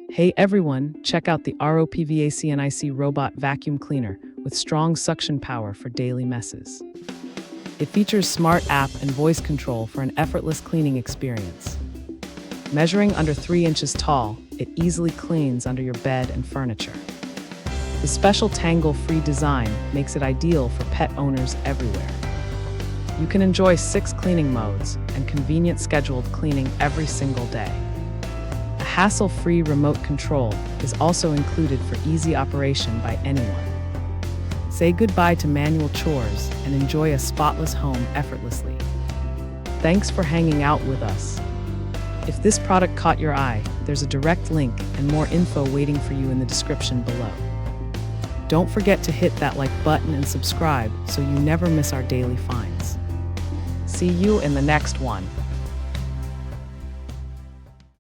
Hey everyone, check out the ROPVACNIC Robot Vacuum Cleaner with strong suction power for daily messes. It features smart app and voice control for an effortless cleaning experience. Measuring under 3 inches tall, it easily cleans under your bed and furniture. The special tangle-free design makes it ideal for pet owners everywhere. You can enjoy 6 cleaning modes and convenient scheduled cleaning every single day. A hassle-free remote control is also included for easy operation by anyone. Say goodbye to manual chores and enjoy a spotless home effortlessly. Thanks for hanging out with us. If this product caught your eye, there's a direct link and more info waiting for you in the description below. Don't forget to hit that like button and subscribe so you never miss our daily finds. See you in the next one.